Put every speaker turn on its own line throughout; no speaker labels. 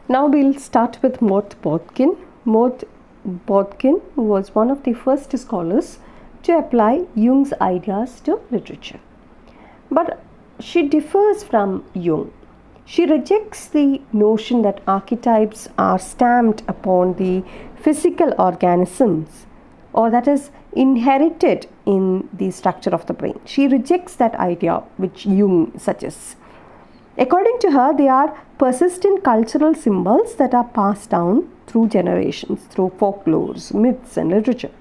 Now we'll start with Maud Bodkin. Maud Bodkin was one of the first scholars to apply Jung's ideas to literature. But she differs from Jung. She rejects the notion that archetypes are stamped upon the physical organisms, or that is inherited in the structure of the brain. She rejects that idea which Jung suggests. According to her, they are persistent cultural symbols that are passed down through generations, through folklores, myths and literature.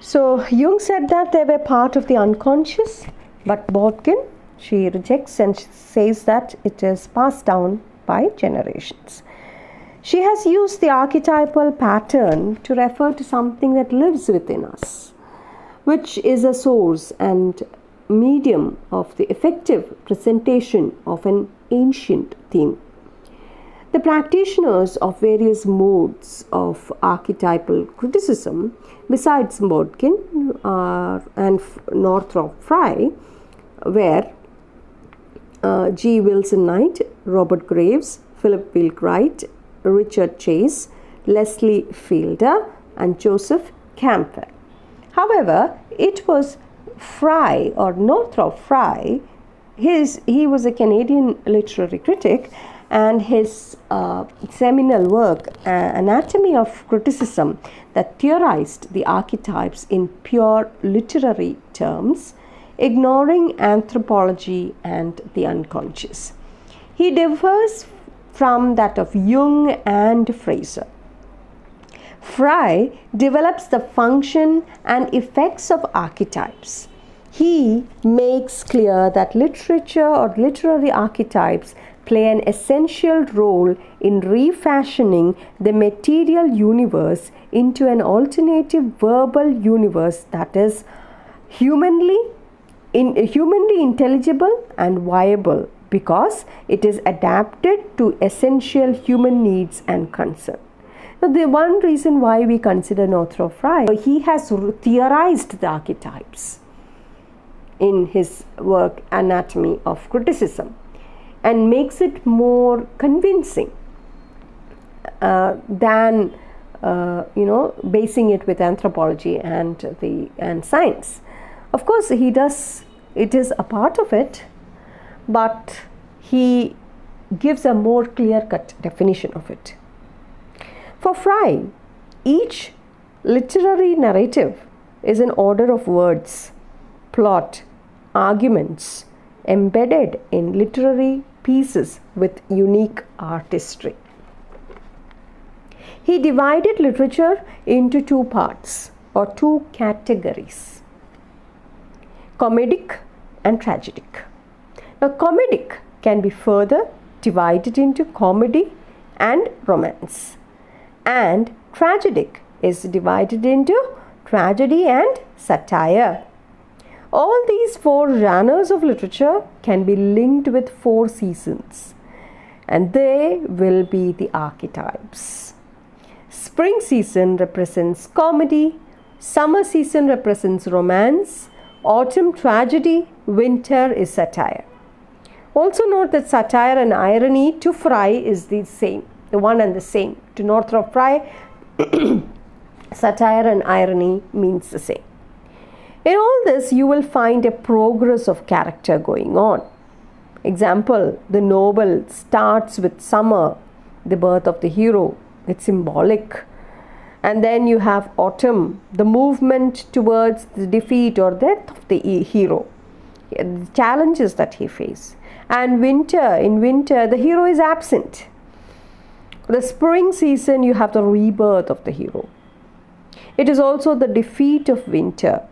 So Jung said that they were part of the unconscious, but Bodkin, she rejects and says that it is passed down by generations. She has used the archetypal pattern to refer to something that lives within us, which is a source and medium of the effective presentation of an ancient theme. The practitioners of various modes of archetypal criticism, besides Bodkin and Northrop Frye, were G. Wilson Knight, Robert Graves, Philip Wheelwright, Richard Chase, Leslie Fielder, and Joseph Campbell. However, it was Frye or Northrop Frye, he was a Canadian literary critic, and his seminal work, Anatomy of Criticism, that theorized the archetypes in pure literary terms, ignoring anthropology and the unconscious. He differs from that of Jung and Fraser. Frye develops the function and effects of archetypes. He makes clear that literature or literary archetypes play an essential role in refashioning the material universe into an alternative verbal universe that is humanly intelligible and viable, because it is adapted to essential human needs and concern. Now, the one reason why we consider Northrop Frye, he has theorized the archetypes in his work Anatomy of Criticism and makes it more convincing than basing it with anthropology and science. Of course, he does, it is a part of it, but he gives a more clear-cut definition of it. For Frye, each literary narrative is an order of words, plot, arguments embedded in literary pieces with unique artistry. He divided literature into two parts or two categories: comedic and tragic. Now, comedic can be further divided into comedy and romance, and tragic is divided into tragedy and satire. All these four genres of literature can be linked with four seasons, and they will be the archetypes. Spring season represents comedy, summer season represents romance, autumn tragedy, winter is satire. Also note that satire and irony to Frye is the same, the one and the same. To Northrop Frye, satire and irony means the same. In all this, you will find a progress of character going on. Example, the novel starts with summer, the birth of the hero. It's symbolic. And then you have autumn, the movement towards the defeat or death of the hero, the challenges that he faces. And winter, in winter, the hero is absent. The spring season, you have the rebirth of the hero. It is also the defeat of winter,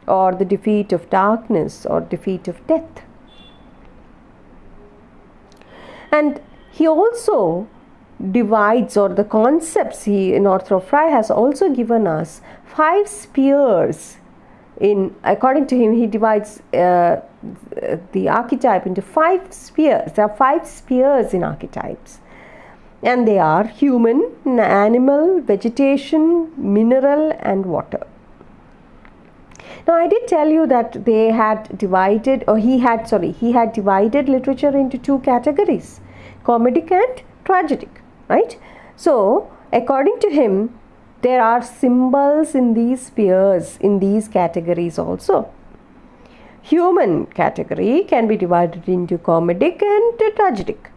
or the defeat of darkness, or defeat of death. And he also divides, or the concepts Northrop Frye has also given us 5 spheres. According to him, he divides the archetype into 5 spheres. There are 5 spheres in archetypes, and they are human, animal, vegetation, mineral, and water. Now, I did tell you that he had divided literature into 2 categories. comedic and tragic, right? So according to him, there are symbols in these spheres, in these categories also. Human category can be divided into comedic and tragic.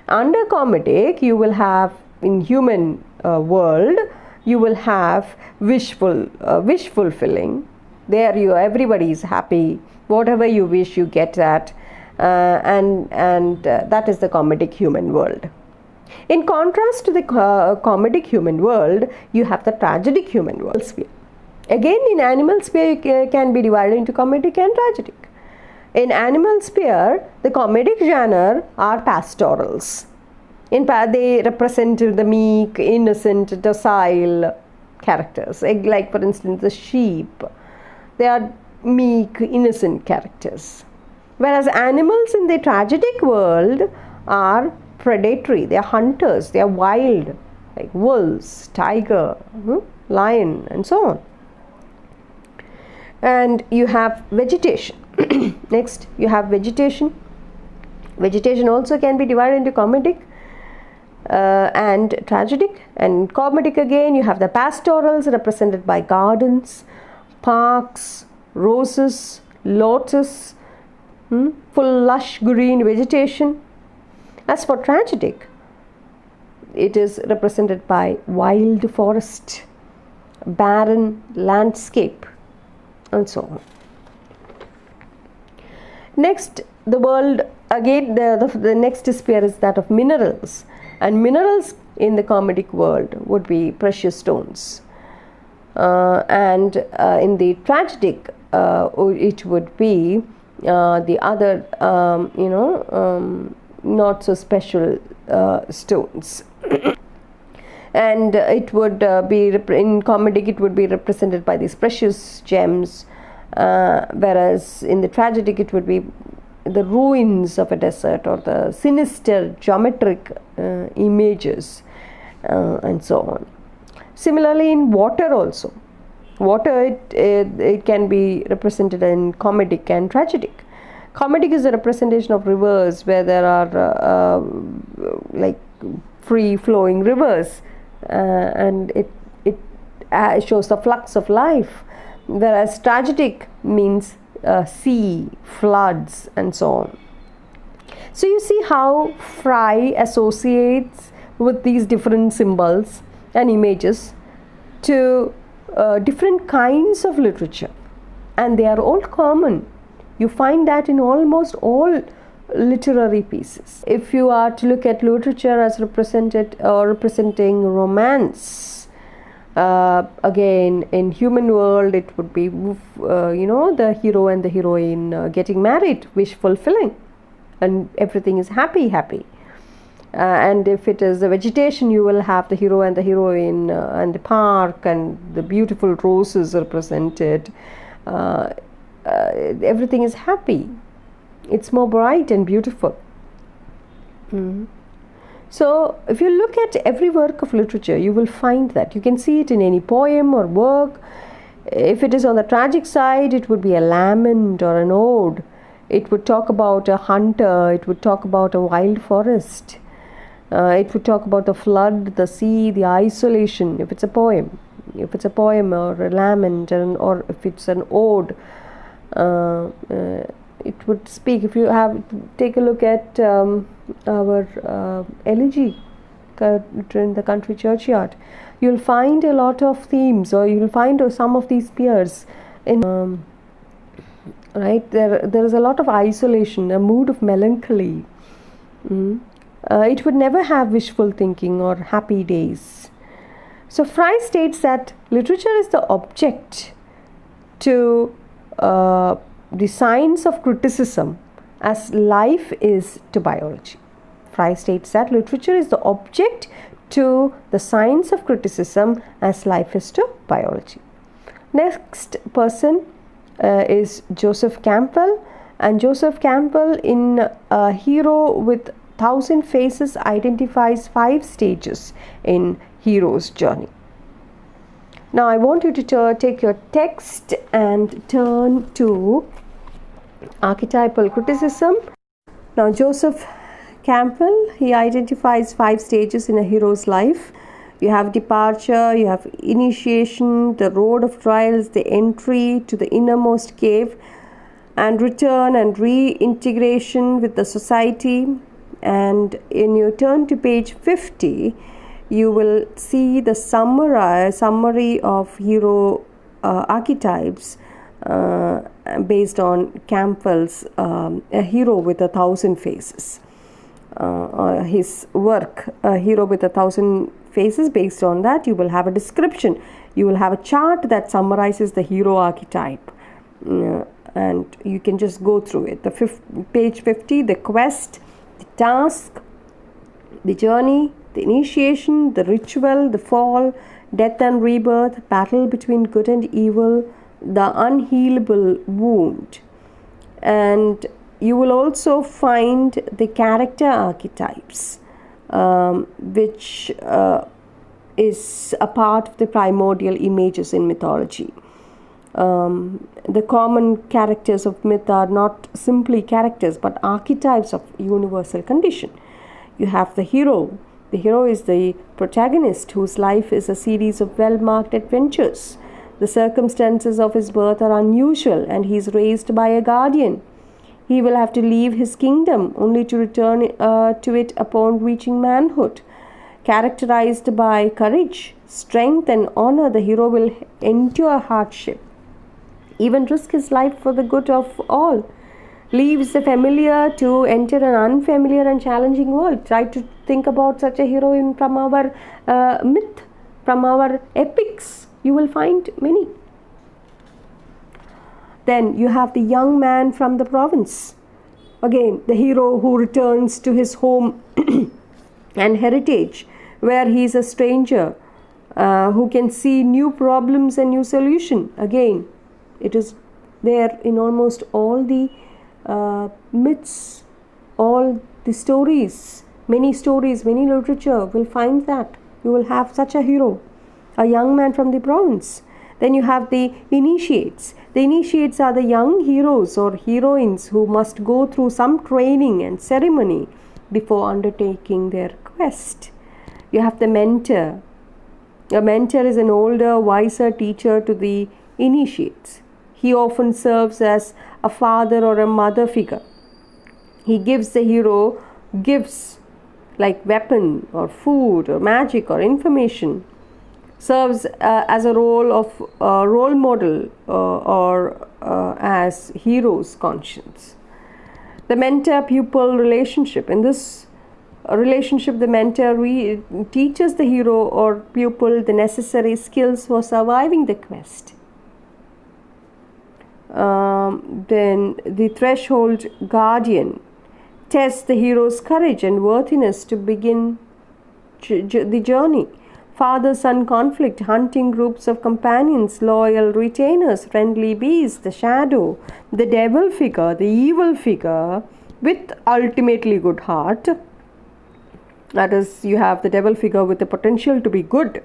Under comedic, you will have, in human world, you will have wish fulfilling. There everybody is happy. Whatever you wish, you get that, and that is the comedic human world. In contrast to the comedic human world, you have the tragedic human world sphere. Again, in animal sphere, can be divided into comedic and tragic. In animal sphere, the comedic genre are pastorals. They represent the meek, innocent, docile characters. Like for instance, the sheep. They are meek, innocent characters. Whereas animals in the tragedic world are predatory. They are hunters. They are wild, like wolves, tiger, lion, and so on. And you have vegetation. Next, you have vegetation. Vegetation also can be divided into comedic and tragedic. And comedic again, you have the pastorals represented by gardens, parks, roses, lotus, full lush green vegetation. As for tragic, it is represented by wild forest, barren landscape, and so on. Next, the world, again, the next sphere is that of minerals. And minerals in the comedic world would be precious stones. And in the tragic, it would be the other, not so special stones. And it would be, in comedic, it would be represented by these precious gems. Whereas in the tragedic, it would be the ruins of a desert or the sinister geometric images, and so on. Similarly, in water also. Water, it can be represented in comedic and tragedic. Comedic is a representation of rivers where there are like free flowing rivers, and it shows the flux of life. Whereas tragic means sea, floods, and so on. So you see how Fry associates with these different symbols and images to different kinds of literature, and they are all common. You find that in almost all literary pieces. If you are to look at literature as represented or representing romance, again, in human world, it would be the hero and the heroine getting married, wish fulfilling, and everything is happy. And if it is the vegetation, you will have the hero and the heroine and the park and the beautiful roses represented. Everything is happy. It's more bright and beautiful. So if you look at every work of literature, you will find that. You can see it in any poem or work. If it is on the tragic side, it would be a lament or an ode. It would talk about a hunter. It would talk about a wild forest. It would talk about the flood, the sea, the isolation, if it's a poem. If it's a poem or a lament, or if it's an ode, it would speak. If you take a look at our elegy in the country churchyard, you'll find a lot of themes, or you'll find some of these spheres in right there is a lot of isolation, a mood of melancholy. It would never have wishful thinking or happy days. So Fry states that literature is the object to the science of criticism as life is to biology. Fry states that literature is the object to the science of criticism as life is to biology. Next person is Joseph Campbell, and Joseph Campbell in A Hero with 1,000 Faces identifies 5 stages in hero's journey. Now I want you to take your text and turn to archetypal criticism. Now Joseph Campbell, he identifies 5 stages in a hero's life. You have departure, you have initiation, the road of trials, the entry to the innermost cave, and return and reintegration with the society. And when you turn to page 50, you will see the summary of hero archetypes based on Campbell's A Hero with 1,000 Faces. His work, A Hero with 1,000 Faces. Based on that, you will have a description. You will have a chart that summarizes the hero archetype. And you can just go through it. Page 50, the quest, the task, the journey, the initiation, the ritual, the fall, death and rebirth, battle between good and evil, the unhealable wound. And you will also find the character archetypes, which is a part of the primordial images in mythology. The common characters of myth are not simply characters but archetypes of universal condition. You have the hero. The hero is the protagonist whose life is a series of well-marked adventures. The circumstances of his birth are unusual and he is raised by a guardian. He will have to leave his kingdom only to return to it upon reaching manhood. Characterized by courage, strength and honor, the hero will endure hardship, even risk his life for the good of all. Leaves the familiar to enter an unfamiliar and challenging world. Try to think about such a hero from our myth, from our epics. You will find many. Then you have the young man from the province. Again, the hero who returns to his home and heritage, where he is a stranger, who can see new problems and new solution. Again, it is there in almost all the myths, all the stories, many literature will find that. You will have such a hero, a young man from the province. Then you have the initiates. The initiates are the young heroes or heroines who must go through some training and ceremony before undertaking their quest. You have the mentor. A mentor is an older, wiser teacher to the initiates. He often serves as a father or a mother figure. He gives the hero gifts like weapon or food or magic or information. Serves as a role of role model or as hero's conscience. The mentor-pupil relationship. In this relationship, the mentor teaches the hero or pupil the necessary skills for surviving the quest. Then the threshold guardian tests the hero's courage and worthiness to begin the journey. Father-son conflict, hunting groups of companions, loyal retainers, friendly bees, the shadow, the devil figure, the evil figure with ultimately good heart. That is, you have the devil figure with the potential to be good.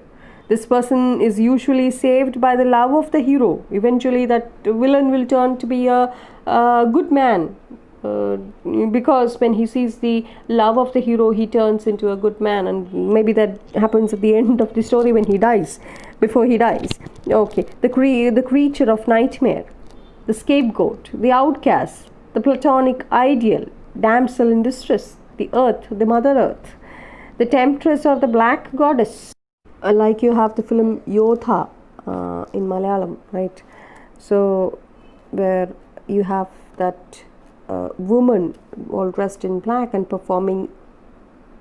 This person is usually saved by the love of the hero. Eventually that villain will turn to be a good man. Because when he sees the love of the hero, he turns into a good man, and maybe that happens at the end of the story when he dies, before he dies. Okay, the creature of nightmare, the scapegoat, the outcast, the platonic ideal, damsel in distress, the earth, the mother earth, the temptress or the black goddess. Like you have the film Yotha in Malayalam, right? So where you have that woman all dressed in black and performing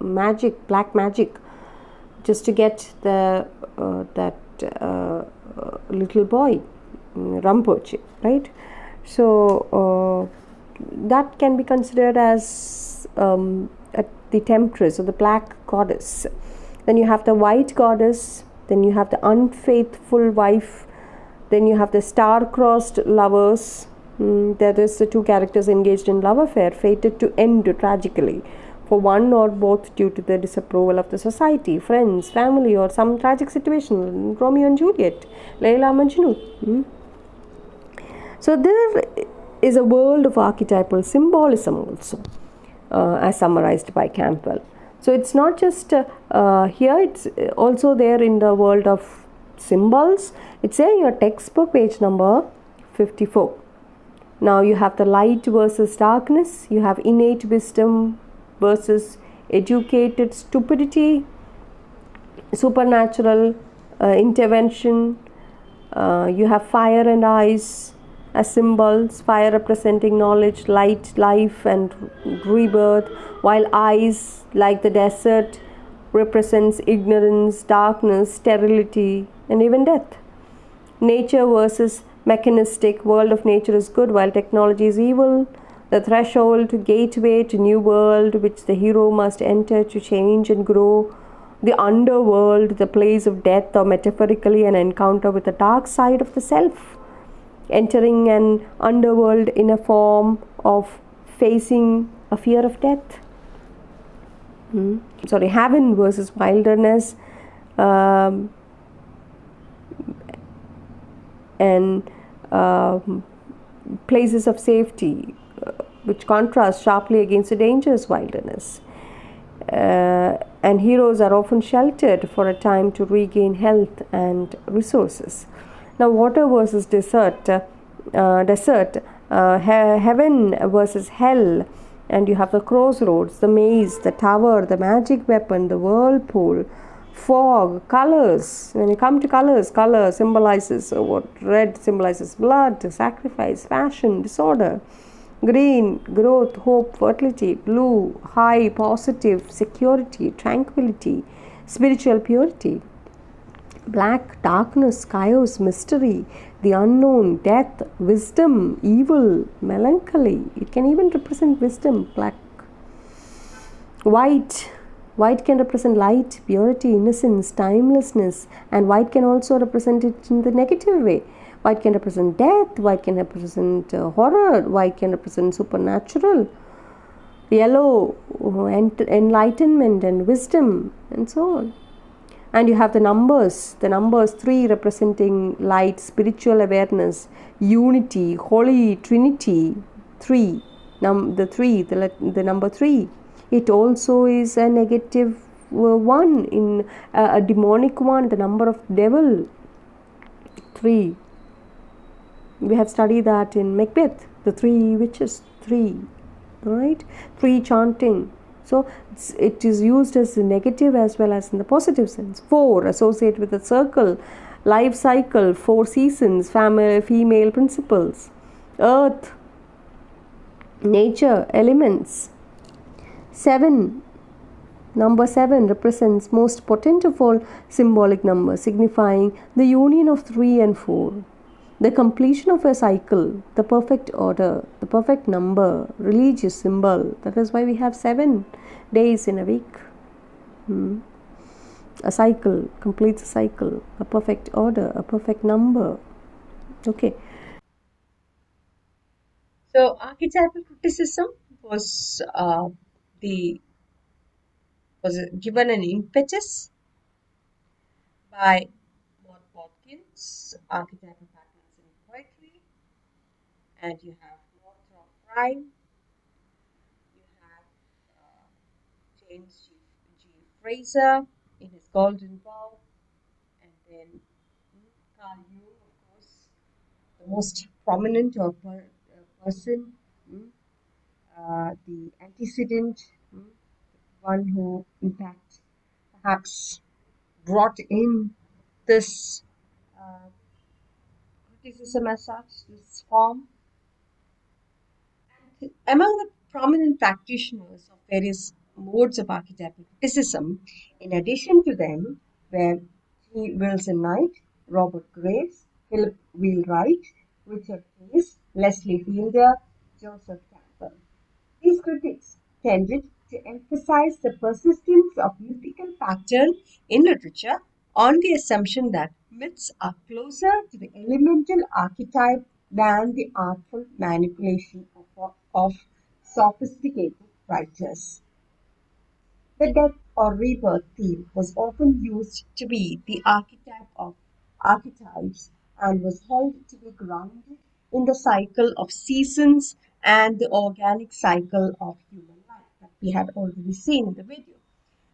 magic, black magic, just to get the that little boy, Rampoche, right? So that can be considered as the temptress or the black goddess. Then you have the white goddess. Then you have the unfaithful wife. Then you have the star-crossed lovers. That is the two characters engaged in love affair, fated to end tragically for one or both due to the disapproval of the society, friends, family, or some tragic situation. Romeo and Juliet, Layla Majnun. So there is a world of archetypal symbolism also. as summarized by Campbell. So it's not just here, it's also there in the world of symbols. It's there in your textbook, page number 54. Now you have the light versus darkness, you have innate wisdom versus educated stupidity, supernatural intervention. You have fire and ice as symbols, fire representing knowledge, light, life and rebirth, while ice, like the desert, represents ignorance, darkness, sterility and even death. Nature versus mechanistic, world of nature is good while technology is evil, the threshold, gateway to new world which the hero must enter to change and grow, the underworld, the place of death, or metaphorically an encounter with the dark side of the self, entering an underworld in a form of facing a fear of death. Heaven versus wilderness, and places of safety, which contrast sharply against the dangerous wilderness. And heroes are often sheltered for a time to regain health and resources. Now, water versus desert, heaven versus hell, and you have the crossroads, the maze, the tower, the magic weapon, the whirlpool, fog, colors. When you come to colors, color symbolizes what? Red symbolizes blood, sacrifice, passion, disorder. Green, growth, hope, fertility. Blue, high, positive, security, tranquility, spiritual purity. Black, darkness, chaos, mystery, the unknown, death, wisdom, evil, melancholy. It can even represent wisdom, black. White, white can represent light, purity, innocence, timelessness, and white can also represent it in the negative way. White can represent death, white can represent horror, white can represent supernatural. Yellow, enlightenment and wisdom, and so on. And you have the numbers 3 representing light, spiritual awareness, unity, holy trinity. 3, the number 3. It also is a negative one, in a demonic one, the number of devil. 3. We have studied that in Macbeth, the 3 witches. 3, right? 3 chanting. So it is used as the negative as well as in the positive sense. 4, associate with a circle, life cycle, 4 seasons, family, female principles, earth, nature, elements. 7, number 7 represents most potent of all symbolic numbers, signifying the union of 3 and 4. The completion of a cycle, the perfect order, the perfect number, religious symbol. That is why we have 7 days in a week. A cycle completes a cycle, a perfect order, a perfect number. Okay.
So, archetypal criticism was given an impetus by Maud Watkins, archetypal patterns in poetry, and you have Northrop Frye, you have James G. Fraser in his Golden Bough, and then Carl Jung, of course, the most prominent person, the antecedent, one who, in fact, perhaps brought in this uh, criticism as such, this form. Among the prominent practitioners of various modes of archetypal criticism, in addition to them, were G. Wilson Knight, Robert Graves, Philip Wheelwright, Richard Hayes, Leslie Fielder, Joseph Campbell. These critics tended to emphasize the persistence of mythical pattern in literature on the assumption that myths are closer to the elemental archetype than the artful manipulation of sophisticated writers. The death or rebirth theme was often used to be the archetype of archetypes and was held to be grounded in the cycle of seasons and the organic cycle of human life. That we had already seen in the video.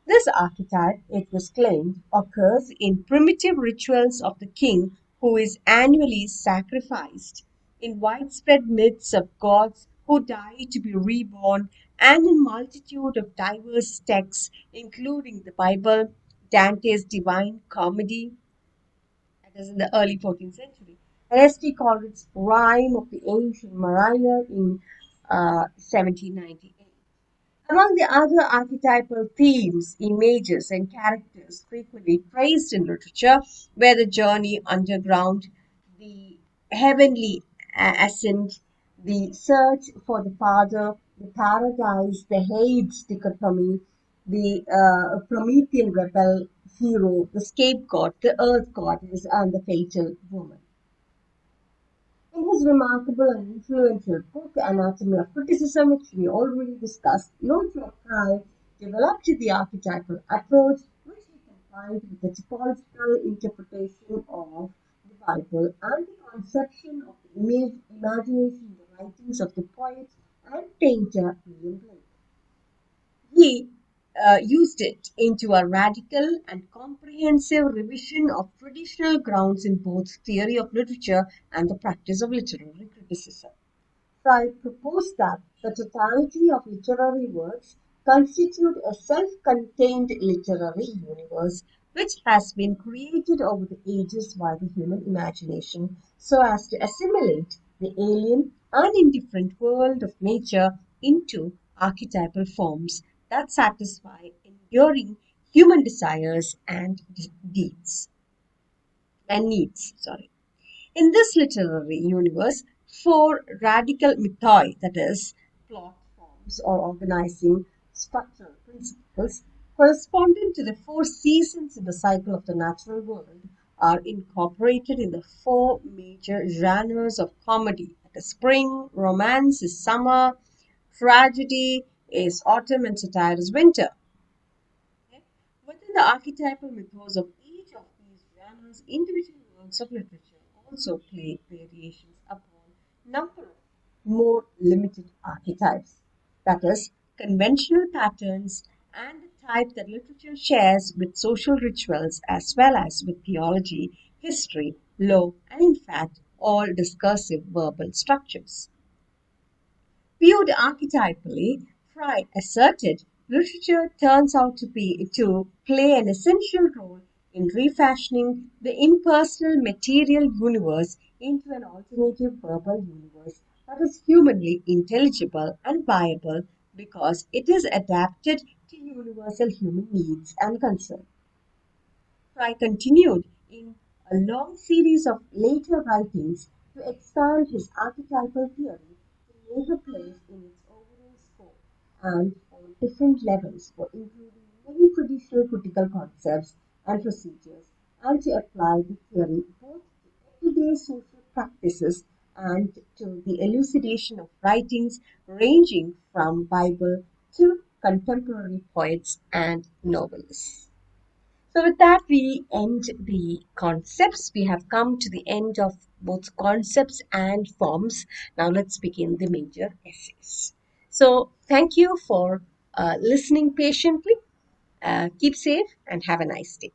This archetype, it was claimed, occurs in primitive rituals of the king who is annually sacrificed, in widespread myths of gods who die to be reborn, and in multitude of diverse texts, including the Bible, Dante's Divine Comedy, that is in the early 14th century. Ernesti called it Rhyme of the Ancient Mariner in 1798. Among the other archetypal themes, images, and characters frequently praised in literature were the journey underground, the heavenly ascent, the search for the Father, the paradise, the Hades dichotomy, the Promethean rebel hero, the scapegoat, the earth goddess, and the fatal woman. In his remarkable and influential book, Anatomy of Criticism, which we already discussed, Lord Fry developed the archetypal approach, which he combined with the typological interpretation of the Bible and the conception of the imagination in the writings of the poet and painter William Blake. He used it into a radical and comprehensive revision of traditional grounds in both theory of literature and the practice of literary criticism. Fry proposed that the totality of literary works constitute a self-contained literary universe which has been created over the ages by the human imagination so as to assimilate the alien and indifferent world of nature into archetypal forms that satisfy enduring human desires and deeds and needs. Sorry. In this literary universe, four radical mythoi, that is, plot forms or organizing structural principles, corresponding to the four seasons in the cycle of the natural world, are incorporated in the four major genres of comedy. That is, spring, romance is summer, tragedy is autumn, and satire is winter. Okay? Within the archetypal mythos of each of these genres, individual works of literature also play variations upon number of more limited archetypes, that is, conventional patterns and the type that literature shares with social rituals as well as with theology, history, law, and in fact, all discursive verbal structures. Viewed archetypally, Fry asserted, literature turns out to play an essential role in refashioning the impersonal material universe into an alternative verbal universe that is humanly intelligible and viable because it is adapted to universal human needs and concerns. Fry continued in a long series of later writings to expand his archetypal theory to make a place in its overall scope and on different levels for including many traditional critical concepts and procedures and to apply the theory both to everyday social practices and to the elucidation of writings ranging from Bible to contemporary poets and novelists. So, with that, we end the concepts. We have come to the end of both concepts and forms. Now, let's begin the major essays. So, thank you for listening patiently. Keep safe and have a nice day.